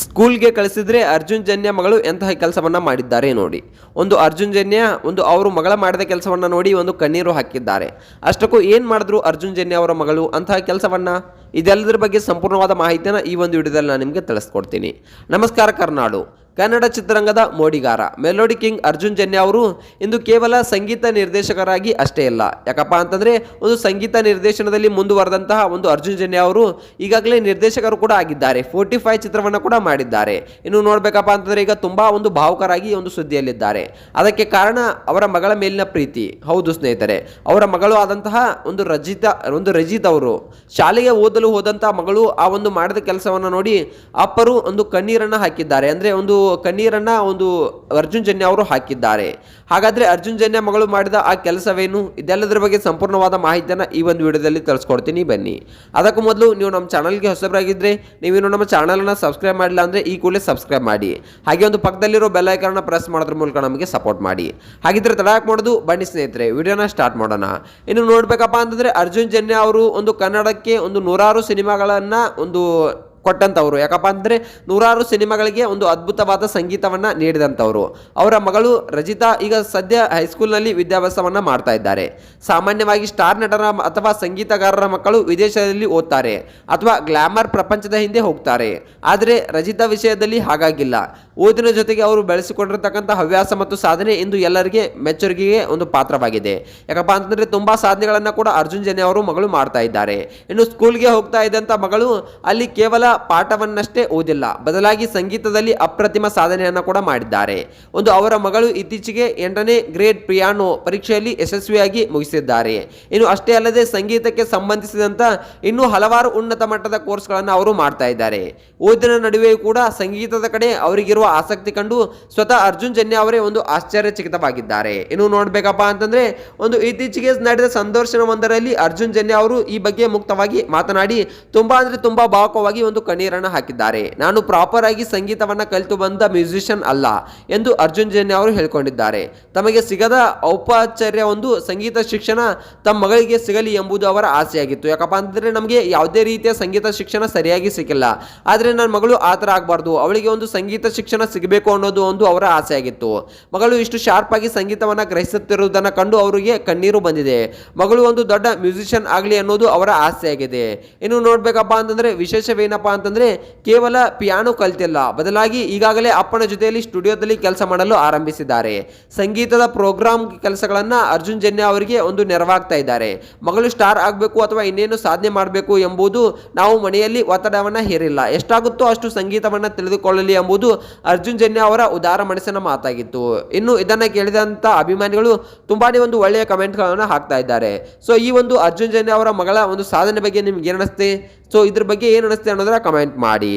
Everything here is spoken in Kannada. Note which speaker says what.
Speaker 1: ಸ್ಕೂಲ್ಗೆ ಕಳಿಸಿದ್ರೆ ಅರ್ಜುನ್ ಜನ್ಯ ಮಗಳು ಎಂತಹ ಕೆಲಸವನ್ನ ಮಾಡಿದ್ದಾರೆ ನೋಡಿ. ಒಂದು ಅರ್ಜುನ್ ಜನ್ಯ ಅವರು ಮಗಳ ಮಾಡಿದ ಕೆಲಸವನ್ನ ನೋಡಿ ಒಂದು ಕಣ್ಣೀರು ಹಾಕಿದ್ದಾರೆ. ಅಷ್ಟಕ್ಕೂ ಏನು ಮಾಡಿದ್ರು ಅರ್ಜುನ್ ಜನ್ಯ ಅವರ ಮಗಳು ಅಂತಹ ಕೆಲಸವನ್ನ? ಇದೆಲ್ಲದರ ಬಗ್ಗೆ ಸಂಪೂರ್ಣವಾದ ಮಾಹಿತಿಯನ್ನು ಈ ಒಂದು ವಿಡಿಯೋದಲ್ಲಿ ನಾನು ನಿಮಗೆ ತಿಳಿಸ್ಕೊಡ್ತೀನಿ. ನಮಸ್ಕಾರ ಕರ್ನಾಡು. ಕನ್ನಡ ಚಿತ್ರರಂಗದ ಮೋಡಿಗಾರ ಮೆಲೋಡಿ ಕಿಂಗ್ ಅರ್ಜುನ್ ಜನ್ಯ ಅವರು ಇಂದು ಕೇವಲ ಸಂಗೀತ ನಿರ್ದೇಶಕರಾಗಿ ಅಷ್ಟೇ ಇಲ್ಲ, ಯಾಕಪ್ಪ ಅಂತಂದರೆ ಒಂದು ಸಂಗೀತ ನಿರ್ದೇಶನದಲ್ಲಿ ಮುಂದುವರೆದಂತಹ ಒಂದು ಅರ್ಜುನ್ ಜನ್ಯ ಅವರು ಈಗಾಗಲೇ ನಿರ್ದೇಶಕರು ಕೂಡ ಆಗಿದ್ದಾರೆ. 45 ಚಿತ್ರವನ್ನು ಕೂಡ ಮಾಡಿದ್ದಾರೆ. ಇನ್ನು ನೋಡಬೇಕಪ್ಪ ಅಂತಂದರೆ ಈಗ ತುಂಬ ಒಂದು ಭಾವುಕರಾಗಿ ಒಂದು ಸುದ್ದಿಯಲ್ಲಿದ್ದಾರೆ. ಅದಕ್ಕೆ ಕಾರಣ ಅವರ ಮಗಳ ಮೇಲಿನ ಪ್ರೀತಿ. ಹೌದು ಸ್ನೇಹಿತರೆ, ಅವರ ಮಗಳು ಆದಂತಹ ಒಂದು ರಜಿತ್ ಅವರು ಶಾಲೆಗೆ ಓದಲು ಹೋದಂತಹ ಮಗಳು ಆ ಒಂದು ಮಾಡಿದ ಕೆಲಸವನ್ನು ನೋಡಿ ಅಪ್ಪರು ಒಂದು ಕಣ್ಣೀರನ್ನು ಹಾಕಿದ್ದಾರೆ. ಅಂದರೆ ಒಂದು ಕಣ್ಣೀರನ್ನ ಅರ್ಜುನ್ ಜನ್ಯ ಅವರು ಹಾಕಿದ್ದಾರೆ. ಹಾಗಾದ್ರೆ ಅರ್ಜುನ್ ಜನ್ಯ ಮಗಳು ಮಾಡಿದ ಆ ಕೆಲಸವೇನು? ಇದೆಲ್ಲದರ ಬಗ್ಗೆ ಸಂಪೂರ್ಣವಾದ ಮಾಹಿತಿಯನ್ನು ಈ ಒಂದು ವಿಡಿಯೋದಲ್ಲಿ ತಿಳಿಸ್ಕೊಡ್ತೀನಿ, ಬನ್ನಿ. ಅದಕ್ಕೂ ಮೊದಲು ನೀವು ನಮ್ಮ ಚಾನಲ್ಗೆ ಹೊಸಬರಾಗಿದ್ದರೆ, ನೀವೇನು ನಮ್ಮ ಚಾನಲನ್ನು ಸಬ್ಸ್ಕ್ರೈಬ್ ಮಾಡಿಲ್ಲ ಅಂದರೆ ಈ ಕೂಡಲೇ ಸಬ್ಸ್ಕ್ರೈಬ್ ಮಾಡಿ. ಹಾಗೆ ಒಂದು ಪಕ್ಕದಲ್ಲಿರೋ ಬೆಲ್ ಐಕಾನ್ನ ಪ್ರೆಸ್ ಮಾಡೋದ್ರ ಮೂಲಕ ನಮಗೆ ಸಪೋರ್ಟ್ ಮಾಡಿ. ಹಾಗಿದ್ರೆ ತಡ ಯಾಕೆ ಮಾಡೋದು, ಬನ್ನಿ ಸ್ನೇಹಿತರೆ ವಿಡಿಯೋನ ಸ್ಟಾರ್ಟ್ ಮಾಡೋಣ. ಇನ್ನು ನೋಡ್ಬೇಕಪ್ಪ ಅಂತಂದರೆ ಅರ್ಜುನ್ ಜನ್ಯ ಅವರು ಒಂದು ಕನ್ನಡಕ್ಕೆ ಒಂದು 100 ಸಿನಿಮಾಗಳನ್ನು ಕೊಟ್ಟಂಥವ್ರು. ಯಾಕಪ್ಪ ಅಂದರೆ 100 ಸಿನಿಮಾಗಳಿಗೆ ಒಂದು ಅದ್ಭುತವಾದ ಸಂಗೀತವನ್ನು ನೀಡಿದಂಥವ್ರು. ಅವರ ಮಗಳು ರಜಿತಾ ಈಗ ಸದ್ಯ ಹೈಸ್ಕೂಲ್ನಲ್ಲಿ ವಿದ್ಯಾಭ್ಯಾಸವನ್ನು ಮಾಡ್ತಾ ಇದ್ದಾರೆ. ಸಾಮಾನ್ಯವಾಗಿ ಸ್ಟಾರ್ ನಟರ ಅಥವಾ ಸಂಗೀತಗಾರರ ಮಕ್ಕಳು ವಿದೇಶದಲ್ಲಿ ಓದ್ತಾರೆ ಅಥವಾ ಗ್ಲಾಮರ್ ಪ್ರಪಂಚದ ಹಿಂದೆ ಹೋಗ್ತಾರೆ. ಆದರೆ ರಜಿತಾ ವಿಷಯದಲ್ಲಿ ಹಾಗಾಗಿಲ್ಲ. ಓದಿನ ಜೊತೆಗೆ ಅವರು ಬೆಳೆಸಿಕೊಂಡಿರ್ತಕ್ಕಂಥ ಹವ್ಯಾಸ ಮತ್ತು ಸಾಧನೆ ಇಂದು ಎಲ್ಲರಿಗೆ ಮೆಚ್ಚುಗೆಗೆ ಒಂದು ಪಾತ್ರವಾಗಿದೆ. ಯಾಕಪ್ಪ ಅಂತಂದರೆ ತುಂಬ ಸಾಧನೆಗಳನ್ನು ಕೂಡ ಅರ್ಜುನ್ ಜನ್ಯ ಅವರು ಮಗಳು ಮಾಡ್ತಾ ಇದ್ದಾರೆ. ಇನ್ನು ಸ್ಕೂಲ್ಗೆ ಹೋಗ್ತಾ ಇದ್ದಂಥ ಮಗಳು ಅಲ್ಲಿ ಕೇವಲ ಪಾಠವನ್ನಷ್ಟೇ ಓದಿಲ್ಲ, ಬದಲಾಗಿ ಸಂಗೀತದಲ್ಲಿ ಅಪ್ರತಿಮ ಸಾಧನೆಯನ್ನು ಕೂಡ ಮಾಡಿದ್ದಾರೆ. ಅವರ ಮಗಳು ಇತ್ತೀಚೆಗೆ 8ನೇ ಗ್ರೇಡ್ ಪಿಯಾನೋ ಪರೀಕ್ಷೆಯಲ್ಲಿ ಯಶಸ್ವಿಯಾಗಿ ಮುಗಿಸಿದ್ದಾರೆ. ಇನ್ನು ಅಷ್ಟೇ ಅಲ್ಲದೆ ಸಂಗೀತಕ್ಕೆ ಸಂಬಂಧಿಸಿದಂಥ ಇನ್ನೂ ಹಲವಾರು ಉನ್ನತ ಮಟ್ಟದ ಕೋರ್ಸ್ಗಳನ್ನು ಅವರು ಮಾಡ್ತಾ ಇದ್ದಾರೆ. ಓದಿನ ನಡುವೆಯೂ ಕೂಡ ಸಂಗೀತದ ಕಡೆ ಅವರಿಗಿರುವ ಆಸಕ್ತಿ ಕಂಡು ಸ್ವತಃ ಅರ್ಜುನ್ ಜನ್ಯ ಅವರೇ ಆಶ್ಚರ್ಯಚಕಿತವಾಗಿದ್ದಾರೆ. ಇನ್ನು ನೋಡ್ಬೇಕಪ್ಪ ಅಂತಂದ್ರೆ ಇತ್ತೀಚೆಗೆ ನಡೆದ ಸಂದರ್ಶನವೊಂದರಲ್ಲಿ ಅರ್ಜುನ್ ಜನ್ಯ ಅವರು ಈ ಬಗ್ಗೆ ಮುಕ್ತವಾಗಿ ಮಾತನಾಡಿ ತುಂಬಾ ಭಾವುಕವಾಗಿ ಕಣ್ಣೀರನ್ನು ಹಾಕಿದ್ದಾರೆ. ನಾನು ಪ್ರಾಪರ್ ಆಗಿ ಸಂಗೀತವನ್ನ ಕಲಿತು ಬಂದ ಮ್ಯೂಸಿಷಿಯನ್ ಅಲ್ಲ ಎಂದು ಅರ್ಜುನ್ ಜನ್ಯ ಅವರು ಹೇಳಿಕೊಂಡಿದ್ದಾರೆ. ತಮಗೆ ಸಿಗದ ಔಪಚಾರ್ಯ ಸಂಗೀತ ಶಿಕ್ಷಣ ತಮ್ಮ ಮಗಳಿಗೆ ಸಿಗಲಿ ಎಂಬುದು ಅವರ ಆಸೆಯಾಗಿತ್ತು. ಯಾಕಪ್ಪ ಅಂತಂದ್ರೆ ನಮಗೆ ಯಾವುದೇ ರೀತಿಯ ಸಂಗೀತ ಶಿಕ್ಷಣ ಸರಿಯಾಗಿ ಸಿಕ್ಕಿಲ್ಲ, ಆದ್ರೆ ನನ್ನ ಮಗಳು ಆ ಥರ ಆಗಬಾರ್ದು, ಅವಳಿಗೆ ಸಂಗೀತ ಶಿಕ್ಷಣ ಸಿಗಬೇಕು ಅನ್ನೋದು ಅವರ ಆಸೆಯಾಗಿತ್ತು. ಮಗಳು ಇಷ್ಟು ಶಾರ್ಪ್ ಆಗಿ ಸಂಗೀತವನ್ನ ಗ್ರಹಿಸುತ್ತಿರುವುದನ್ನು ಕಂಡು ಅವರಿಗೆ ಕಣ್ಣೀರು ಬಂದಿದೆ. ಮಗಳು ದೊಡ್ಡ ಮ್ಯೂಸಿಷಿಯನ್ ಆಗಲಿ ಅನ್ನೋದು ಅವರ ಆಸೆಯಾಗಿದೆ. ಇನ್ನು ನೋಡ್ಬೇಕಪ್ಪ ಅಂತಂದ್ರೆ ವಿಶೇಷವೇನಪ್ಪ ಅಂತಂದ್ರೆ ಕೇವಲ ಪಿಯಾನೋ ಕಲಿತಿಲ್ಲ, ಬದಲಾಗಿ ಈಗಾಗಲೇ ಅಪ್ಪನ ಜೊತೆಯಲ್ಲಿ ಸ್ಟುಡಿಯೋದಲ್ಲಿ ಕೆಲಸ ಮಾಡಲು ಆರಂಭಿಸಿದ್ದಾರೆ. ಸಂಗೀತದ ಪ್ರೋಗ್ರಾಮ್ ಕೆಲಸಗಳನ್ನ ಅರ್ಜುನ್ ಜನ್ಯ ಅವರಿಗೆ ನೆರವಾಗ್ತಾ ಇದ್ದಾರೆ. ಮಗಳು ಸ್ಟಾರ್ ಆಗಬೇಕು ಅಥವಾ ಇನ್ನೇನು ಸಾಧನೆ ಮಾಡಬೇಕು ಎಂಬುದು ನಾವು ಮನೆಯಲ್ಲಿ ಒತ್ತಡವನ್ನ ಹೇರಿಲ್ಲ, ಎಷ್ಟಾಗುತ್ತೋ ಅಷ್ಟು ಸಂಗೀತವನ್ನ ತಿಳಿದುಕೊಳ್ಳಲಿ ಎಂಬುದು ಅರ್ಜುನ್ ಜನ್ಯ ಅವರ ಉದಾರ ಮನಸ್ಸಿನ ಮಾತಾಗಿತ್ತು. ಇನ್ನು ಇದನ್ನ ಕೇಳಿದಂತ ಅಭಿಮಾನಿಗಳು ತುಂಬಾನೇ ಒಳ್ಳೆಯ ಕಮೆಂಟ್ಗಳನ್ನು ಹಾಕ್ತಾ ಇದ್ದಾರೆ. ಸೊ ಈ ಅರ್ಜುನ್ ಜನ್ಯ ಅವರ ಮಗಳ ಸಾಧನೆ ಬಗ್ಗೆ ನಿಮ್ಗೆ ಏನು ಅನಿಸುತ್ತೆ? ಸೊ ಇದ್ರ ಬಗ್ಗೆ ಏನು ಅನಿಸುತ್ತೆ ಅನ್ನೋದನ್ನ ಕಮೆಂಟ್ ಮಾಡಿ.